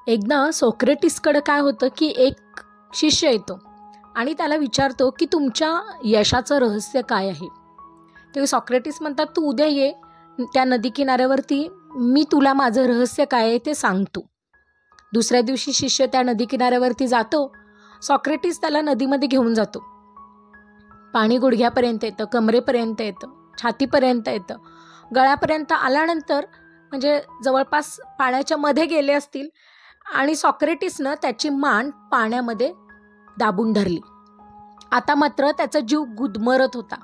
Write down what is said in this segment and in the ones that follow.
एकदा सोक्रेटिसकडे काय होतं की एक शिष्य येतो आणि त्याला विचारतो की तुमच्या यशाचं रहस्य काय आहे. तेव्हा सॉक्रेटिस म्हणतात तू उद्या ये त्या नदी किनाऱ्यावरती, मी तुला माझं रहस्य काय आहे ते सांगतो. दुसऱ्या दिवशी शिष्य त्या नदी किनाऱ्यावरती जातो. सॉक्रेटिस त्याला नदीमध्ये घेऊन जातो. पाणी गुडघ्यापर्यंत येतं, कमरेपर्यंत येतं, छातीपर्यंत येतं. गळ्यापर्यंत आल्यानंतर म्हणजे जवळपास पाण्याच्या मध्ये गेले असतील आणि सॉक्रेटिसनं त्याची मान पाण्यामध्ये दाबून धरली. आता मात्र त्याचा जीव गुदमरत होता.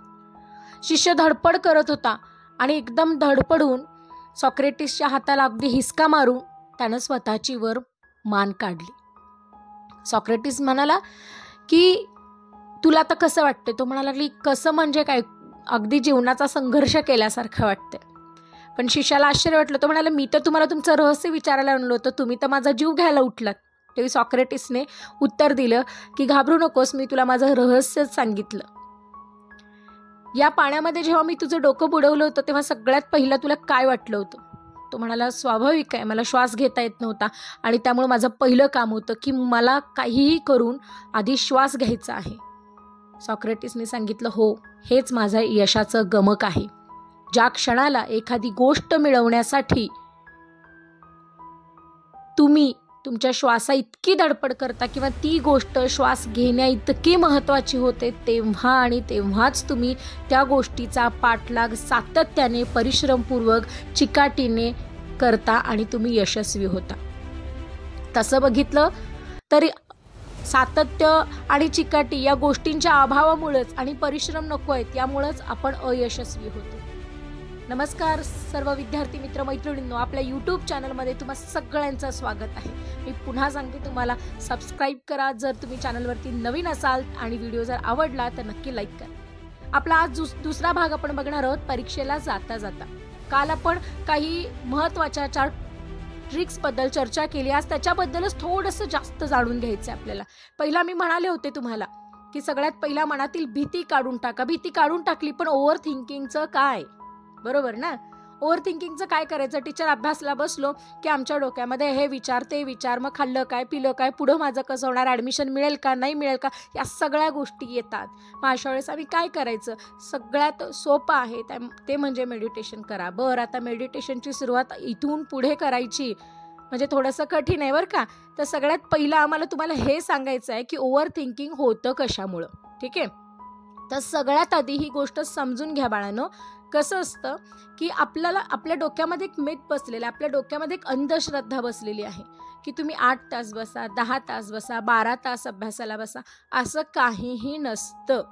शिष्य धडपड करत होता आणि एकदम धडपडून सॉक्रेटिसच्या हाताला अगदी हिसका मारून त्यानं स्वतःची वर मान काढली. सॉक्रेटिस म्हणाला की तुला आता कसं वाटतं? तो म्हणाला की कसं म्हणजे काय, अगदी जीवनाचा संघर्ष केल्यासारखं वाटतंय. पण शिष्याला आश्चर्य वाटलं. तो म्हणाला मी तर तुम्हाला तुमचं रहस्य विचारायला आणलं होतं, तुम्ही तर माझा जीव घ्यायला उठलात. तेव्हा सॉक्रेटिसने उत्तर दिलं की घाबरू नकोस, मी तुला माझं रहस्य सांगितलं. या पाण्यामध्ये जेव्हा मी तुझं डोकं बुडवलं होतं तेव्हा सगळ्यात पहिलं तुला काय वाटलं होतं? तो म्हणाला स्वाभाविक आहे, मला श्वास घेता येत नव्हता आणि त्यामुळे माझं पहिलं काम होतं की मला काहीही करून आधी श्वास घ्यायचा आहे. सॉक्रेटिसने सांगितलं हो, हेच माझं यशाचं गमक आहे. ज्या क्षणाला एखादी गोष्ट मिळवण्यासाठी तुम्ही तुमच्या श्वासा इतकी धडपड करता किंवा ती गोष्ट श्वास घेण्या इतकी महत्त्वाची होते, तेव्हा आणि तेव्हाच तुम्ही त्या गोष्टीचा पाठलाग सातत्याने परिश्रमपूर्वक चिकाटीने करता आणि तुम्ही यशस्वी होता. तसं बघितलं तरी सातत्य आणि चिकाटी या गोष्टींच्या अभावामुळेच आणि परिश्रम नको आहेत यामुळेच आपण अयशस्वी होतो. नमस्कार सर्व विद्यार्थी मित्र मैत्रिणींनो, आपल्या यूट्यूब चॅनलमध्ये तुम्हा सगळ्यांचं स्वागत आहे. मी पुन्हा सांगते तुम्हाला सबस्क्राईब करा जर तुम्ही चॅनलवरती नवीन असाल आणि व्हिडिओ जर आवडला तर नक्की लाईक करा. आपला आज दुसरा भाग आपण बघणार आहोत परीक्षेला जाता जाता. काल आपण काही महत्त्वाच्या 4 ट्रिक्सबद्दल चर्चा केली. आज त्याच्याबद्दलच थोडंसं जास्त जाणून घ्यायचं आहे आपल्याला. पहिला मी म्हणाले होते तुम्हाला की सगळ्यात पहिला मनातील भीती काढून टाका. भीती काढून टाकली, पण ओव्हर थिंकिंगचं काय? बरोबर ना? ओव्हर थिंकिंगचं काय करायचं? टीचर अभ्यासला बसलो की आमच्या डोक्यामध्ये हे विचार ते विचार, मग खाल्लं काय पिलं काय, पुढं माझं कसं होणार, ॲडमिशन मिळेल का नाही मिळेल का, या सगळ्या गोष्टी येतात. मग अशा वेळेस आम्ही काय करायचं? सगळ्यात सोपं आहे ते म्हणजे मेडिटेशन करा. बरं, आता मेडिटेशनची सुरुवात इथून पुढे करायची म्हणजे थोडंसं कठीण आहे बरं का. तर सगळ्यात पहिलं आम्हाला तुम्हाला हे सांगायचं आहे की ओव्हर थिंकिंग होतं कशामुळं. ठीक आहे? तर सगळ्यात आधी ही गोष्ट समजून घ्या बाळांनो. कसं असतं की आपल्याला आपल्या डोक्यामध्ये एक मिथ बसलेलं आहे, आपल्या डोक्यामध्ये एक अंधश्रद्धा बसलेली आहे की तुम्ही 8 तास बसा, 10 तास बसा, 12 तास अभ्यासाला बसा. असं काहीही नसतं.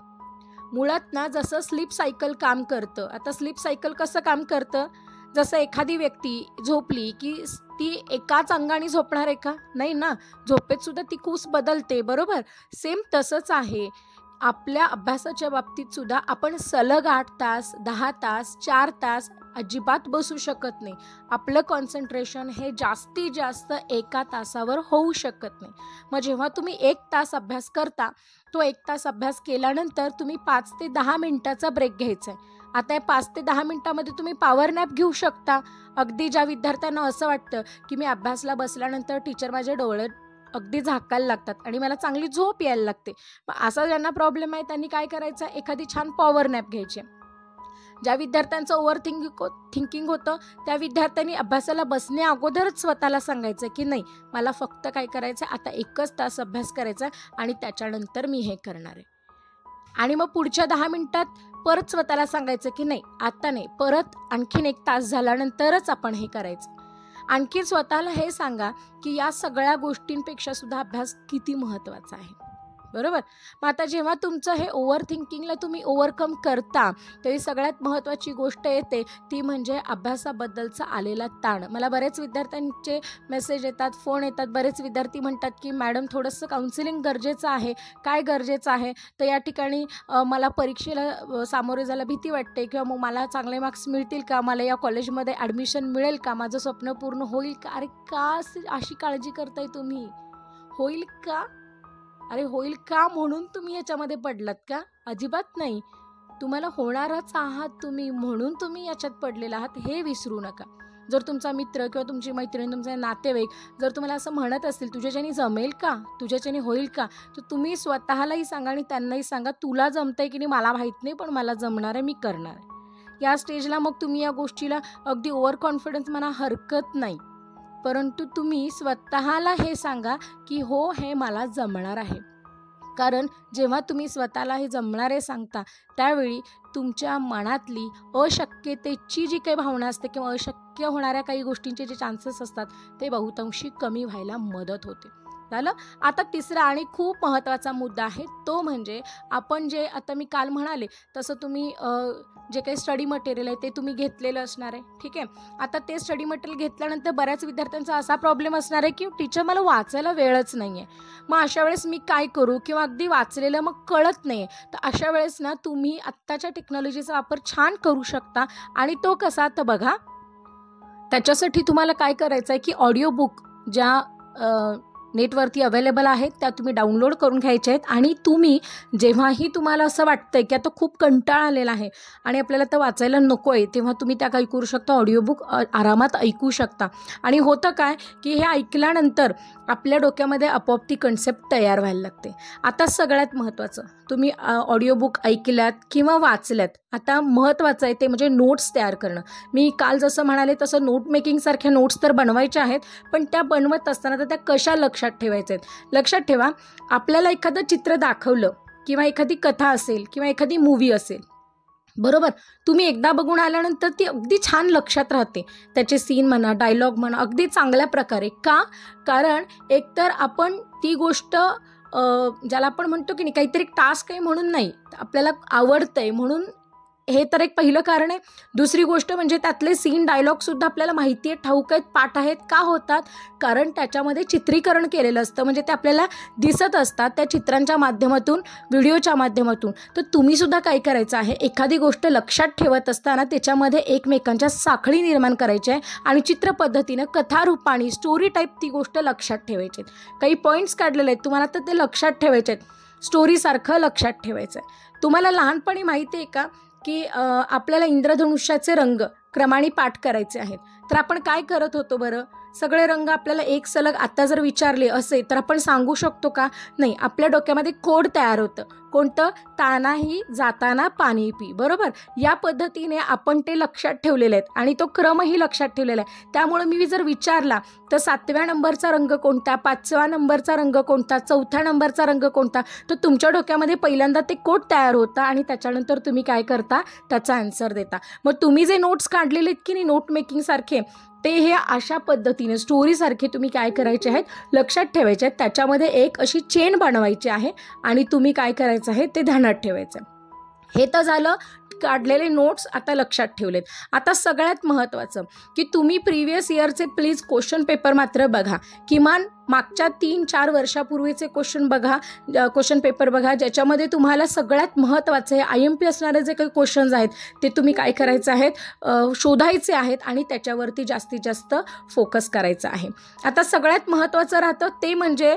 मुळात ना जसं स्लीप सायकल काम करतं. आता स्लीप सायकल कसं काम करतं? जसं एखादी व्यक्ती झोपली की ती एकाच अंगाने झोपणार आहे का? नाही ना. झोपेत सुद्धा ती कूस बदलते, बरोबर? सेम तसंच आहे आपल्या अभ्यासाच्या बाबतीत सुद्धा. आपण सलग 8 तास, 10 तास, 4 तास अजिबात बसू शकत नाही. आपलं कॉन्सन्ट्रेशन हे जास्तीत जास्त 1 तासावर होऊ शकत नाही. मग जेव्हा तुम्ही 1 तास अभ्यास करता, तो 1 तास अभ्यास केल्यानंतर तुम्ही 5 ते 10 मिनिटाचा ब्रेक घ्यायचा आहे. आता या 5 ते 10 मिनिटामध्ये तुम्ही पॉवर नॅप घेऊ शकता. अगदी ज्या विद्यार्थ्यांना असं वाटतं की मी अभ्यासला बसल्यानंतर टीचर माझे डोळे अगदी झाकायला लागतात आणि मला चांगली झोप यायला लागते, मग असा ज्यांना प्रॉब्लेम आहे त्यांनी काय करायचं? एखादी छान पॉवर नॅप घ्यायची. ज्या विद्यार्थ्यांचं ओव्हर थिंकिंग होतं त्या विद्यार्थ्यांनी अभ्यासाला बसण्या अगोदरच स्वतःला सांगायचं की नाही, मला फक्त काय करायचं, आता 1 तास अभ्यास करायचा आणि त्याच्यानंतर मी हे करणार आहे. आणि मग पुढच्या 10 मिनिटात परत स्वतःला सांगायचं की नाही, आता नाही, परत आणखीन 1 तास झाल्यानंतरच आपण हे करायचं. आणखी स्वतःला हे सांगा की या सगळ्या गोष्टींपेक्षा सुद्धा अभ्यास किती महत्त्वाचा आहे. बरोबर? मग आता जेव्हा तुमचं हे ओव्हर थिंकिंगला तुम्ही ओव्हरकम करता तेव्हा सगळ्यात महत्त्वाची गोष्ट येते ती म्हणजे अभ्यासाबद्दलचा आलेला ताण. मला बरेच विद्यार्थ्यांचे मेसेज येतात, फोन येतात. बरेच विद्यार्थी म्हणतात की मॅडम थोडंसं काउन्सिलिंग गरजेचं आहे. काय गरजेचं आहे? तर या ठिकाणी मला परीक्षेला सामोरे जायला भीती वाटते किंवा मग मला चांगले मार्क्स मिळतील का, मला या कॉलेजमध्ये ॲडमिशन मिळेल का, माझं स्वप्न पूर्ण होईल का. अरे का अशी काळजी करताय तुम्ही? होईल का? अरे होईल का म्हणून तुम्ही याच्यामध्ये पडलात का? अजिबात नाही. तुम्हाला होणारच आहात तुम्ही, म्हणून तुम्ही याच्यात पडलेला आहात, हे विसरू नका. जर तुमचा मित्र किंवा तुमची मैत्रीण, तुमचे नातेवाईक जर तुम्हाला असं म्हणत असतील तुझ्याच्याने जमेल का, तुझ्याच्याने होईल का, तर तुम्ही स्वतःलाही सांगा आणि त्यांनाही सांगा तुला जमतंय की नाही मला माहीत नाही, पण मला जमणार आहे, मी करणार आहे. या स्टेजला मग तुम्ही या गोष्टीला अगदी ओव्हर कॉन्फिडन्स म्हणा, हरकत नाही, परंतु तुम्ही स्वतःला हे सांगा की हो हे मला जमणार आहे. कारण जेव्हा तुम्ही स्वतःला हे जमणार आहे सांगता त्यावेळी तुमच्या मनातली अशक्यतेची जी काही भावना असते किंवा अशक्य होणाऱ्या काही गोष्टींचे जे चान्सेस असतात ते बहुतांशी कमी व्हायला मदत होते. झालं. आता तिसरा आणि खूप महत्त्वाचा मुद्दा आहे तो म्हणजे आपण जे आता मी काल म्हणाले तसं तुम्ही जे काही स्टडी मटेरियल आहे ते तुम्ही घेतलेलं असणार आहे. ठीक आहे. आता ते स्टडी मटेरियल घेतल्यानंतर बऱ्याच विद्यार्थ्यांचा असा प्रॉब्लेम असणार आहे की टीचर मला वाचायला वेळच नाही आहे, मग अशा वेळेस मी काय करू, किंवा अगदी वाचलेलं मग कळत नाही. तर अशा वेळेस ना तुम्ही आत्ताच्या टेक्नॉलॉजीचा वापर छान करू शकता. आणि तो कसा तर बघा, त्याच्यासाठी तुम्हाला काय करायचं आहे की ऑडिओ बुक ज्या नेटवरती अवेलेबल आहेत त्या तुम्ही डाउनलोड करून घ्यायच्या आहेत. आणि तुम्ही जेव्हाही तुम्हाला असं वाटतंय की आता खूप कंटाळा आलेला आहे आणि आपल्याला तर वाचायला नको आहे, तेव्हा तुम्ही त्या काय करू शकता, ऑडिओ बुक आरामात ऐकू शकता. आणि होतं काय की हे ऐकल्यानंतर आपल्या डोक्यामध्ये आपोआप ती कन्सेप्ट तयार व्हायला लागते. आता सगळ्यात महत्त्वाचं, तुम्ही ऑडिओ बुक ऐकल्यात किंवा वाचल्यात, आता महत्त्वाचं आहे ते म्हणजे नोट्स तयार करणं. मी काल जसं म्हणाले तसं नोट मेकिंगसारख्या नोट्स तर बनवायच्या आहेत, पण त्या बनवत असताना तर त्या कशा लक्षात ठेवायच्या आहेत. लक्षात ठेवा, आपल्याला एखादं चित्र दाखवलं किंवा एखादी कथा असेल किंवा एखादी मूवी असेल, बरोबर, तुम्ही एकदा बघून आल्यानंतर ती अगदी छान लक्षात राहते. त्याचे सीन म्हणा, डायलॉग म्हणा, अगदी चांगल्या प्रकारे. का? कारण एकतर आपण ती गोष्ट ज्याला आपण म्हणतो की नाही काहीतरी टास्क आहे म्हणून नाही, आपल्याला आवडतंय म्हणून, हे तर एक पहिलं कारण आहे. दुसरी गोष्ट म्हणजे त्यातले सीन डायलॉगसुद्धा आपल्याला माहिती आहे, ठाऊक आहेत, पाठ आहेत. का होतात? कारण त्याच्यामध्ये चित्रीकरण केलेलं असतं, म्हणजे ते आपल्याला दिसत असतात त्या चित्रांच्या माध्यमातून, व्हिडिओच्या माध्यमातून. तर तुम्हीसुद्धा काय करायचं आहे, एखादी गोष्ट लक्षात ठेवत असताना त्याच्यामध्ये एकमेकांच्या साखळी निर्माण करायच्या आहे आणि चित्रपद्धतीनं कथारूपाने स्टोरी टाईप ती गोष्ट लक्षात ठेवायची. काही पॉईंट्स काढलेले आहेत तुम्हाला, तर ते लक्षात ठेवायचे आहेत, स्टोरीसारखं लक्षात ठेवायचं आहे. तुम्हाला लहानपणी माहिती आहे का की आपल्याला इंद्रधनुष्याचे रंग क्रमाने पाठ करायचे आहेत, तर आपण काय करत होतो बरं? सगळे रंग आपल्याला एक सलग आता जर विचारले असे तर आपण सांगू शकतो का? नाही. आपल्या डोक्यामध्ये कोड तयार होतं. कोणतं? तानाही जाताना पाणी पी. बरोबर. या पद्धतीने आपण ते लक्षात ठेवलेले आहेत आणि तो क्रमही लक्षात ठेवलेला आहे. त्यामुळे मी जर विचारला तर 7व्या नंबरचा रंग कोणता, 5व्या नंबरचा रंग कोणता, 4थ्या नंबरचा रंग कोणता, तर तुमच्या डोक्यामध्ये पहिल्यांदा ते कोड तयार होता आणि त्याच्यानंतर तुम्ही काय करता, त्याचा आन्सर देता. मग तुम्ही जे नोट्स काढलेले आहेत की नाही नोट मेकिंगसारखे, ते हे अशा पद्धतीने स्टोरीसारखे तुम्ही काय करायचे आहेत, लक्षात ठेवायचे आहेत. त्याच्यामध्ये एक अशी चेन बनवायची आहे आणि तुम्ही काय करायचं आहे ते ध्यानात ठेवायचं. हे तर झालं काढलेले नोट्स आता लक्षात ठेवलेत. आता सगळ्यात महत्त्वाचं की तुम्ही प्रिव्हियस इयरचे प्लीज क्वेश्चन पेपर मात्र बघा. किमान मागच्या 3-4 वर्षापूर्वीचे क्वेश्चन पेपर बघा, ज्याच्यामध्ये तुम्हाला सगळ्यात महत्त्वाचं आहे IMP असणारे जे काही क्वेश्चन्स आहेत ते तुम्ही काय करायचं आहेत, शोधायचे आहेत आणि त्याच्यावरती जास्तीत जास्त फोकस करायचं आहे. आता सगळ्यात महत्त्वाचं राहतं ते म्हणजे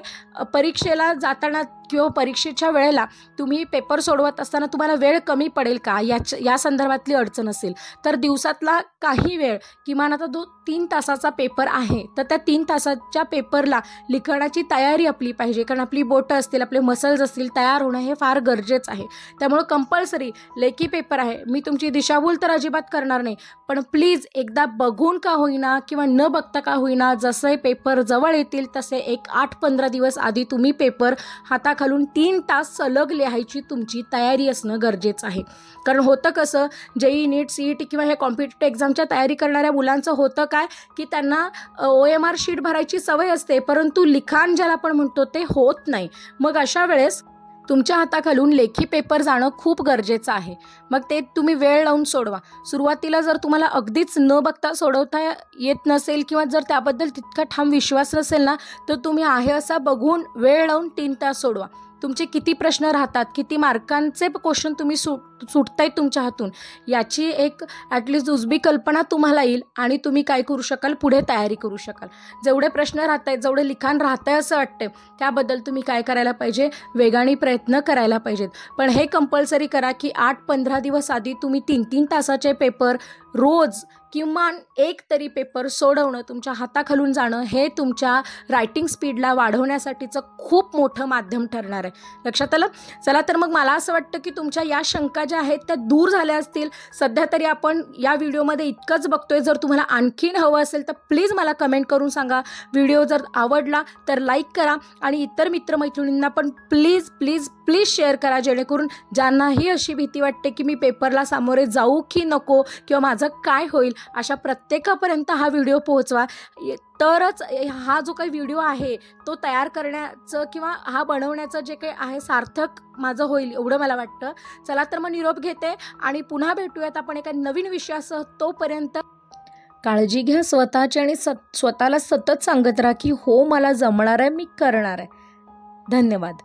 परीक्षेला जाताना किंवा परीक्षेच्या वेळेला तुम्ही पेपर सोडवत असताना तुम्हाला वेळ कमी पडेल का, या संदर्भातली अडचण असेल तर दिवसातला काही वेळ, किमान आता 3 तासाचा पेपर आहे तर त्या 3 तासाच्या पेपरला लिखाणाची तयारी आपली पाहिजे. कारण आपली बोटं असतील, आपले मसल्स असतील, तयार होणं हे फार गरजेचं आहे. त्यामुळं कंपल्सरी लेखी पेपर आहे, मी तुमची दिशाभूल तर अजिबात करणार नाही, पण प्लीज एकदा बघून का होईना किंवा न बघता का होईना, जसे पेपर जवळ येतील तसे एक 8-15 दिवस आधी तुम्ही पेपर हाताखालून 3 तास सलग लिहायची तुमची तयारी असणं गरजेचं आहे. कारण होतं कसं, JEE नीट CET किंवा हे कॉम्पिटिटिव्ह एक्झामच्या तयारी करणाऱ्या मुलांचं होतं काय की त्यांना OMR शीट भरायची सवय असते, परंतु लिखाण ज्याला आपण म्हणतो ते होत नाही. मग अशा वेळेस तुमच्या हाताखालून लेखी पेपर जाणं खूप गरजेचं आहे. मग ते तुम्ही वेळ लावून सोडवा. सुरुवातीला जर तुम्हाला अगदीच न बघता सोडवता येत नसेल किंवा जर त्याबद्दल तितका ठाम विश्वास नसेल ना, तर तुम्ही आहे असा बघून वेळ लावून 3 तास सोडवा. तुमचे किती प्रश्न राहतात, किती मार्कांचे क्वेश्चन तुम्ही सुटतायत तुमच्या हातून, याची एक ॲटलिस्ट उजवी कल्पना तुम्हाला येईल आणि तुम्ही काय करू शकाल, पुढे तयारी करू शकाल. जेवढे प्रश्न राहत आहेत, जेवढे लिखाण राहतं आहे असं वाटतं, त्याबद्दल तुम्ही काय करायला पाहिजे, वेगाने प्रयत्न करायला पाहिजेत. पण हे कंपल्सरी करा की 8-15 दिवस आधी तुम्ही 3-3 तासाचे पेपर रोज किमान एक तरी पेपर सोडवणं, तुमच्या हाताखालून जाणं हे तुमच्या रायटिंग स्पीडला वाढवण्यासाठीचं खूप मोठं माध्यम ठरणार आहे. लक्षात आलं? चला तर मग मला असं वाटतं की तुमच्या या शंका ज्या आहेत त्या दूर झाल्या असतील. सध्या तरी आपण या व्हिडिओमध्ये इतकंच बघतोय. जर तुम्हाला आणखीन हवं असेल तर प्लीज मला कमेंट करून सांगा. व्हिडिओ जर आवडला तर लाईक करा आणि इतर मित्रमैत्रिणींना पण प्लीज प्लीज प्लीज शेअर करा, जेणेकरून ज्यांनाही अशी भीती वाटते की मी पेपरला सामोरे जाऊ की नको किंवा माझं काय होईल, अशा प्रत्येकापर्यंत हा व्हिडिओ पोहोचवा. तरच हा जो काही व्हिडिओ आहे तो तयार करण्याचं किंवा हा बनवण्याचं जे काही आहे सार्थक माझं होईल एवढं मला वाटतं. चला तर मग निरोप घेते आणि पुन्हा भेटूयात आपण एका नवीन विषयासह. तोपर्यंत काळजी घ्या स्वतःची आणि स्वतःला सतत सांगत राहा की हो मला जमणार आहे, मी करणार आहे. धन्यवाद.